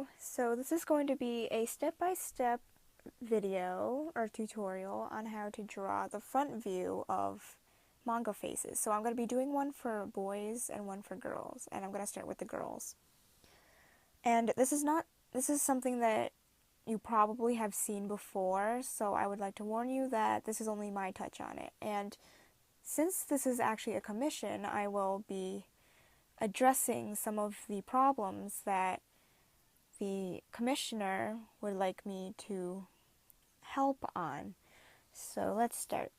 Hello, so this is going to be a step-by-step video or tutorial on how to draw the front view of manga faces. So I'm going to be doing one for boys and one for girls, and I'm going to start with the girls. And this is something that you probably have seen before, so I would like to warn you that this is only my touch on it. And since this is actually a commission, I will be addressing some of the problems that the commissioner would like me to help on. So let's start.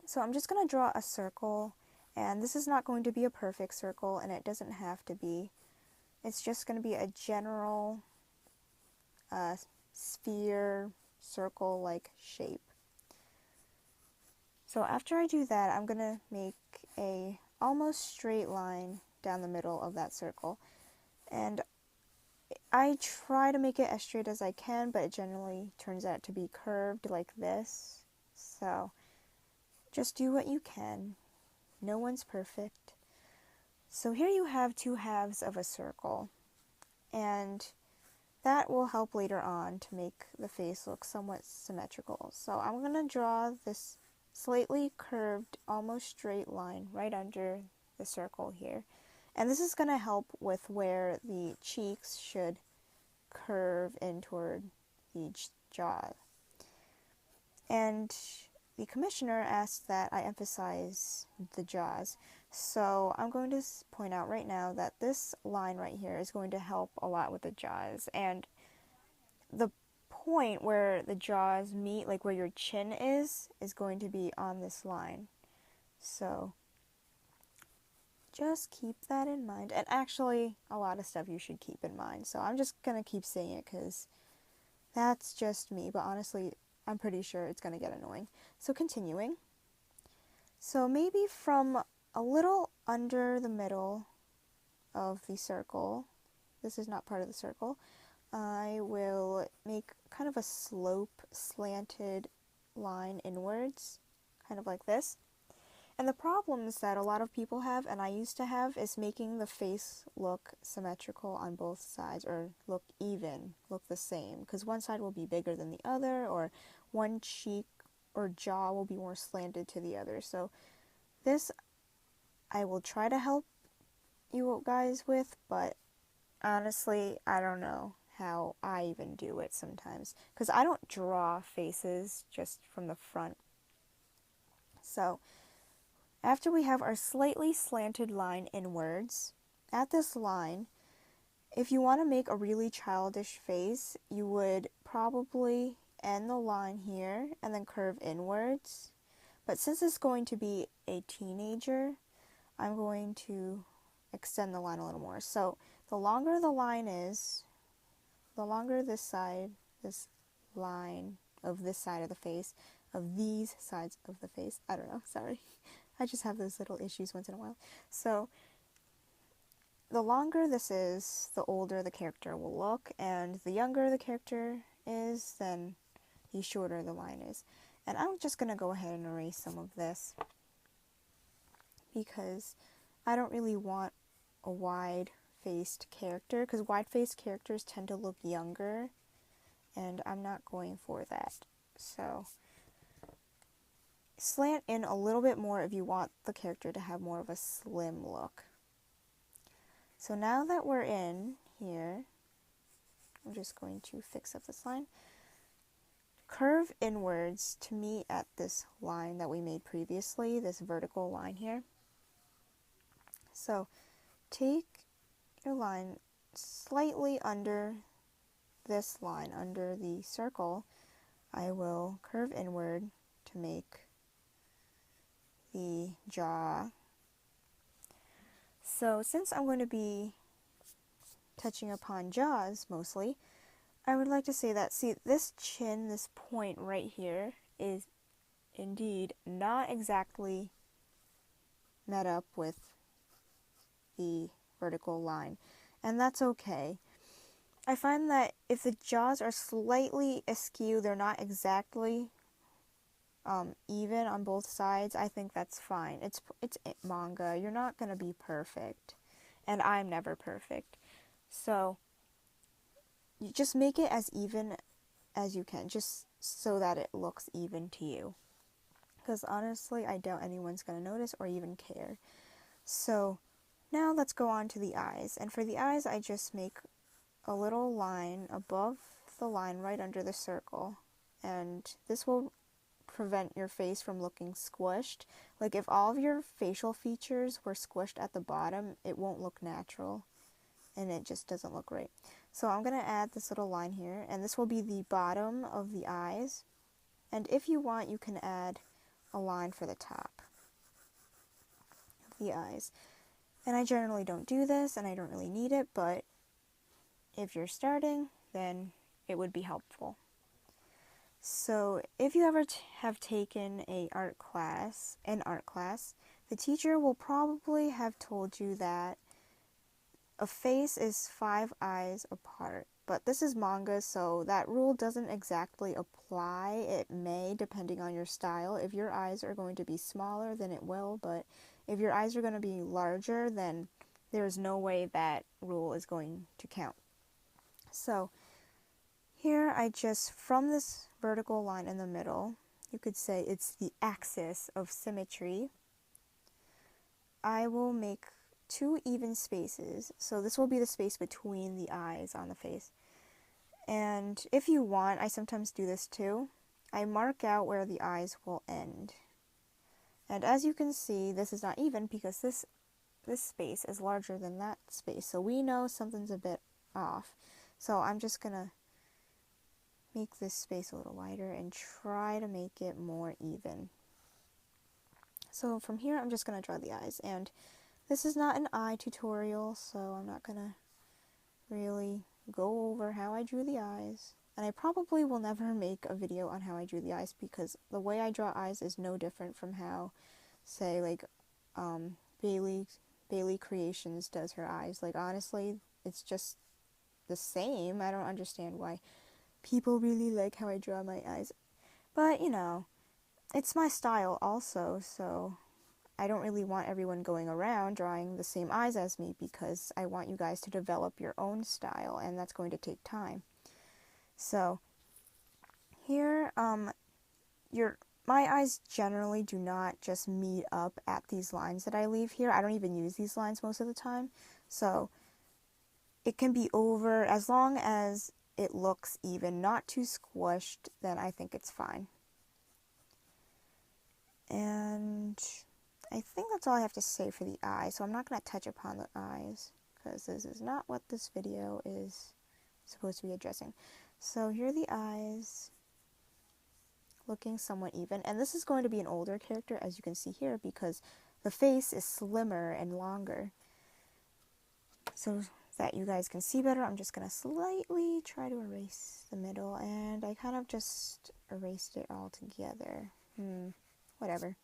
So I'm just going to draw a circle, and this is not going to be a perfect circle, and it doesn't have to be. It's just going to be a general sphere, circle-like shape. So after I do that, I'm going to make a almost straight line down the middle of that circle. And I try to make it as straight as I can, but it generally turns out to be curved like this. So just do what you can. No one's perfect. So here you have two halves of a circle, and that will help later on to make the face look somewhat symmetrical. So I'm going to draw this slightly curved, almost straight line right under the circle here. And this is going to help with where the cheeks should curve in toward the jaw. And the commissioner asked that I emphasize the jaws. So I'm going to point out right now that this line right here is going to help a lot with the jaws. And the point where the jaws meet, like where your chin is going to be on this line. So just keep that in mind. And actually, a lot of stuff you should keep in mind. So I'm just going to keep saying it because that's just me. But honestly, I'm pretty sure it's going to get annoying. So continuing. So maybe from a little under the middle of the circle, this is not part of the circle, I will make kind of a slope, slanted line inwards, kind of like this. And the problems that a lot of people have, and I used to have, is making the face look symmetrical on both sides, or look even, look the same, because one side will be bigger than the other, or one cheek or jaw will be more slanted to the other. So this I will try to help you guys with, but honestly, I don't know how I even do it sometimes, because I don't draw faces just from the front. So after we have our slightly slanted line inwards, at this line, if you want to make a really childish face, you would probably end the line here and then curve inwards. But since it's going to be a teenager, I'm going to extend the line a little more. So the longer the line is, the longer this line of this side of the face, of these sides of the face, I don't know, sorry. I just have those little issues once in a while. So the longer this is, the older the character will look, and the younger the character is, then the shorter the line is. And I'm just going to go ahead and erase some of this because I don't really want a wide-faced character, because wide-faced characters tend to look younger, and I'm not going for that. So slant in a little bit more if you want the character to have more of a slim look. So now that we're in here, I'm just going to fix up this line. Curve inwards to meet at this line that we made previously, this vertical line here. So take your line slightly under this line, under the circle. I will curve inward to make the jaw. So since I'm going to be touching upon jaws mostly, I would like to say that, see, this chin, this point right here, is indeed not exactly met up with the vertical line, and that's okay. I find that if the jaws are slightly askew, they're not exactly even on both sides, I think that's fine. It's manga. You're not going to be perfect, and I'm never perfect. So you just make it as even as you can, just so that it looks even to you. Because honestly, I doubt anyone's going to notice or even care. So now let's go on to the eyes. And for the eyes, I just make a little line above the line right under the circle. And this will prevent your face from looking squished. Like if all of your facial features were squished at the bottom, it won't look natural. And it just doesn't look right. So I'm going to add this little line here. And this will be the bottom of the eyes. And if you want, you can add a line for the top of the eyes. And I generally don't do this, and I don't really need it, but if you're starting, then it would be helpful. So if you ever have taken an art class, the teacher will probably have told you that a face is 5 eyes apart. But this is manga, so that rule doesn't exactly apply. It may, depending on your style. If your eyes are going to be smaller, then it will, but if your eyes are going to be larger, then there's no way that rule is going to count. So here I just, from this vertical line in the middle, you could say it's the axis of symmetry, I will make 2 even spaces. So this will be the space between the eyes on the face. And if you want, I sometimes do this too. I mark out where the eyes will end. And as you can see, this is not even because this space is larger than that space. So we know something's a bit off. So I'm just going to make this space a little wider and try to make it more even. So from here, I'm just going to draw the eyes. And this is not an eye tutorial, so I'm not going to really go over how I drew the eyes. And I probably will never make a video on how I drew the eyes because the way I draw eyes is no different from how, say, like, Bailey Creations does her eyes. Like, honestly, it's just the same. I don't understand why people really like how I draw my eyes. But, you know, it's my style also, so I don't really want everyone going around drawing the same eyes as me because I want you guys to develop your own style, and that's going to take time. So here, my eyes generally do not just meet up at these lines that I leave here. I don't even use these lines most of the time. So it can be over as long as it looks even, not too squished, then I think it's fine. And I think that's all I have to say for the eyes, so I'm not going to touch upon the eyes, because this is not what this video is supposed to be addressing. So here are the eyes, looking somewhat even, and this is going to be an older character, as you can see here, because the face is slimmer and longer. So that you guys can see better, I'm just going to slightly try to erase the middle, and I kind of just erased it all together. Whatever.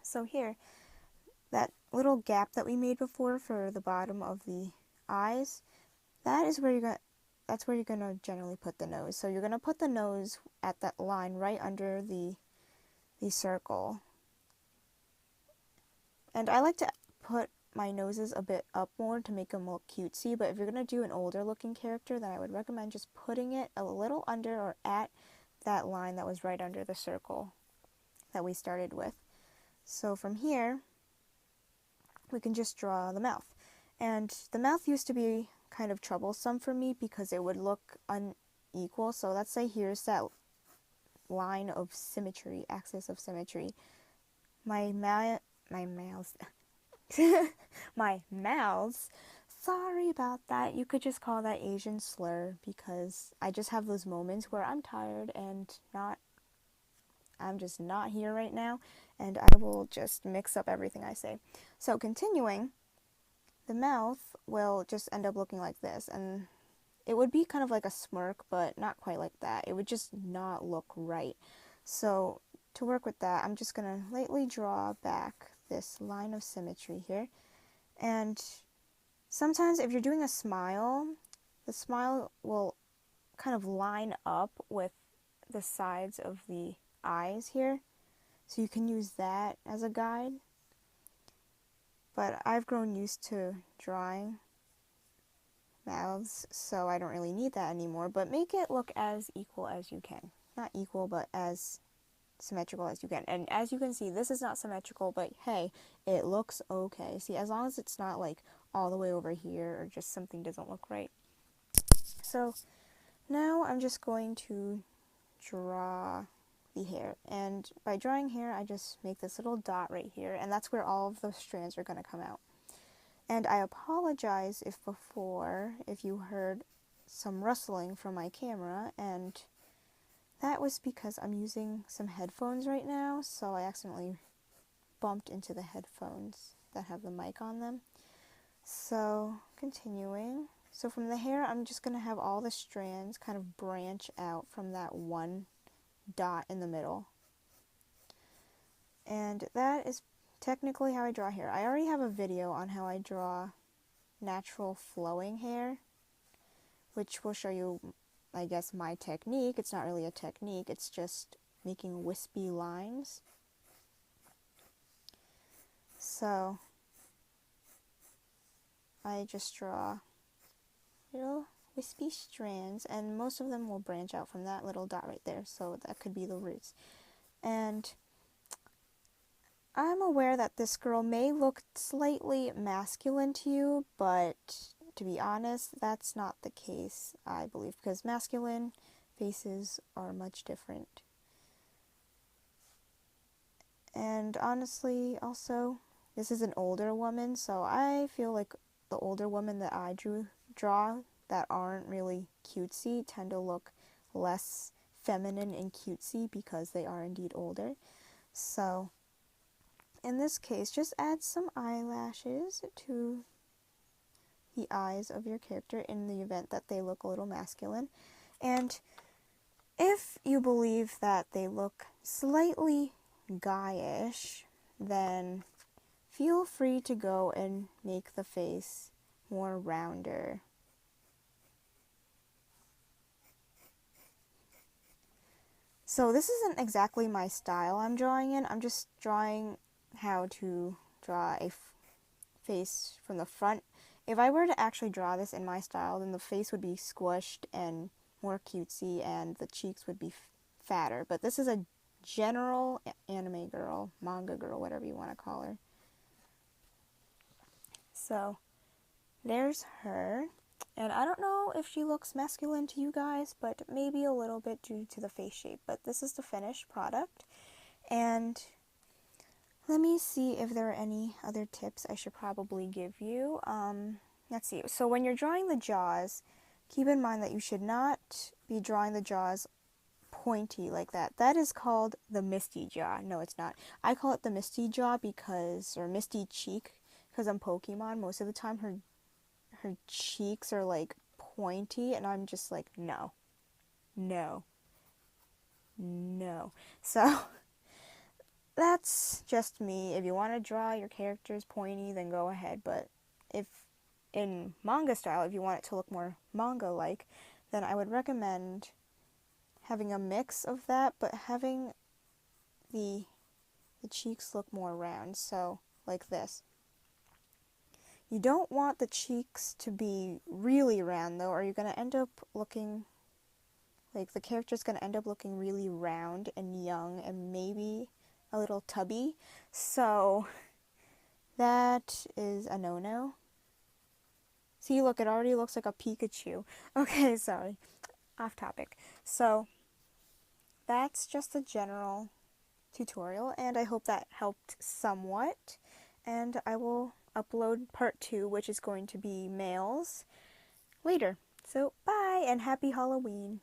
So here, that little gap that we made before for the bottom of the eyes, that's where you're going to generally put the nose. So you're going to put the nose at that line right under the circle. And I like to put my noses a bit up more to make them look cutesy, but if you're going to do an older looking character, then I would recommend just putting it a little under or at that line that was right under the circle that we started with. So from here, we can just draw the mouth. And the mouth used to be kind of troublesome for me because it would look unequal. So let's say here's that line of symmetry, axis of symmetry. My mouth, sorry about that. You could just call that Asian slur because I just have those moments where I'm tired and I'm just not here right now, and I will just mix up everything I say. So continuing, the mouth will just end up looking like this, and it would be kind of like a smirk, but not quite like that. It would just not look right. So to work with that, I'm just going to lightly draw back this line of symmetry here. And sometimes if you're doing a smile, the smile will kind of line up with the sides of the eyes here, so you can use that as a guide. But I've grown used to drawing mouths, so I don't really need that anymore, but make it look as equal as you can. Not equal, but as symmetrical as you can. And as you can see, this is not symmetrical, but hey, it looks okay. See, as long as it's not like all the way over here or just something doesn't look right. So now I'm just going to draw the hair, and by drawing hair I just make this little dot right here, and that's where all of the strands are going to come out. And I apologize if you heard some rustling from my camera, and that was because I'm using some headphones right now, so I accidentally bumped into the headphones that have the mic on them. So continuing, so from the hair I'm just going to have all the strands kind of branch out from that one dot in the middle. And that is technically how I draw hair. I already have a video on how I draw natural flowing hair, which will show you, I guess, my technique. It's not really a technique, it's just making wispy lines. So I just draw little wispy strands, and most of them will branch out from that little dot right there, so that could be the roots. And I'm aware that this girl may look slightly masculine to you, but to be honest, that's not the case, I believe, because masculine faces are much different. And honestly, also, this is an older woman, so I feel like the older women that I draw that aren't really cutesy tend to look less feminine and cutesy because they are indeed older. So in this case, just add some eyelashes to the eyes of your character in the event that they look a little masculine. And if you believe that they look slightly guyish, then feel free to go and make the face more rounder. So this isn't exactly my style I'm drawing in. I'm just drawing how to draw a face from the front. If I were to actually draw this in my style, then the face would be squished and more cutesy, and the cheeks would be fatter. But this is a general anime girl, manga girl, whatever you want to call her. So there's her. And I don't know if she looks masculine to you guys, but maybe a little bit due to the face shape. But this is the finished product. And let me see if there are any other tips I should probably give you. Let's see. So when you're drawing the jaws, keep in mind that you should not be drawing the jaws pointy like that. That is called the misty jaw. No, it's not. I call it the misty jaw or misty cheek, because on Pokemon, most of the time her cheeks are like pointy, and I'm just like, no. So that's just me. If you want to draw your characters pointy, then go ahead. But if in manga style, if you want it to look more manga-like, then I would recommend having a mix of that, but having the cheeks look more round. So like this. You don't want the cheeks to be really round, though, or you're going to end up looking like the character's going to end up looking really round and young and maybe a little tubby. So that is a no-no. See, look, it already looks like a Pikachu. Okay, sorry. Off topic. So that's just a general tutorial, and I hope that helped somewhat. And I will upload part 2, which is going to be males, later. So bye, and happy Halloween.